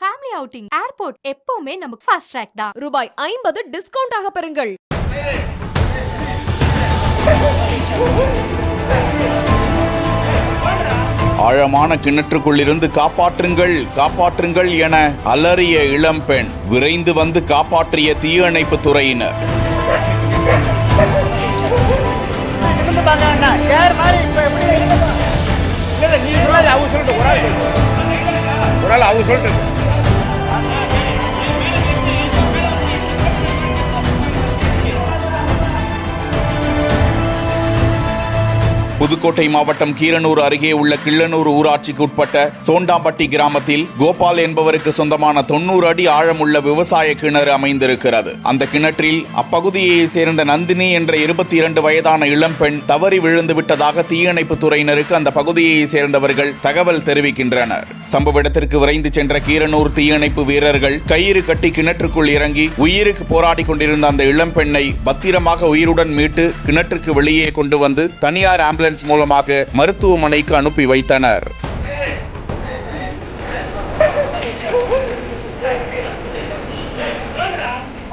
Family outing airport எப்பவுமே நமக்கு fast track தான். ரூபாய் 50 டிஸ்கவுண்ட் ஆக பெறுங்கள். ஆழமான கிணற்றுக்குள்ளிருந்து காப்பாற்றுங்கள் காப்பாற்றுங்கள் என அலறிய இளம்பெண் விரைந்து வந்து காப்பாற்றிய தீயணைப்பு துறையினர். புதுக்கோட்டை மாவட்டம் கீரனூர் அருகே உள்ள கிள்ளனூர் ஊராட்சிக்கு உட்பட்ட சோண்டாம்பட்டி கிராமத்தில் கோபால் என்பவருக்கு சொந்தமான 90 அடி ஆழமுள்ள விவசாய கிணறு அமைந்திருக்கிறது. அந்த கிணற்றில் அப்பகுதியை சேர்ந்த நந்தினி என்ற 22 வயதான இளம்பெண் தவறி விழுந்து விட்டதாக தீயணைப்பு துறையினருக்கு அந்த பகுதியை சேர்ந்தவர்கள் தகவல் தெரிவிக்கின்றனர். சம்பவ இடத்திற்கு விரைந்து சென்ற கீரனூர் தீயணைப்பு வீரர்கள் கயிறு கட்டி கிணற்றுக்குள் இறங்கி உயிருக்கு போராடி கொண்டிருந்த அந்த இளம்பெண்ணை பத்திரமாக உயிருடன் மீட்டு கிணற்றுக்கு வெளியே கொண்டு வந்து தனியார் ஆம்புலன்ஸ் மூலமாக மருத்துவமனைக்கு அனுப்பி வைத்தனர்.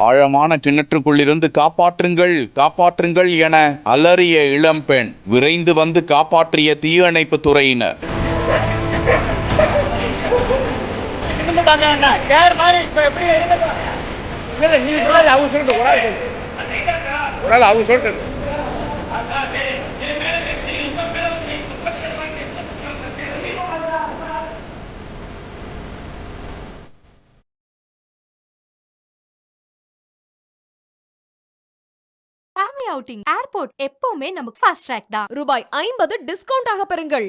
ஆழமான கிணற்றுக்குள்ளிருந்து காப்பாற்றுங்கள் காப்பாற்றுங்கள் என அலறிய இளம்பெண் விரைந்து வந்து காப்பாற்றிய தீயணைப்பு துறையினர். ஃபேமிலி அவுட்டிங் ஏர்போர்ட் எப்பவுமே நமக்கு ஃபாஸ்ட் ட்ராக் தான். ரூபாய் 50 டிஸ்கவுண்ட் ஆக பெறுங்கள்.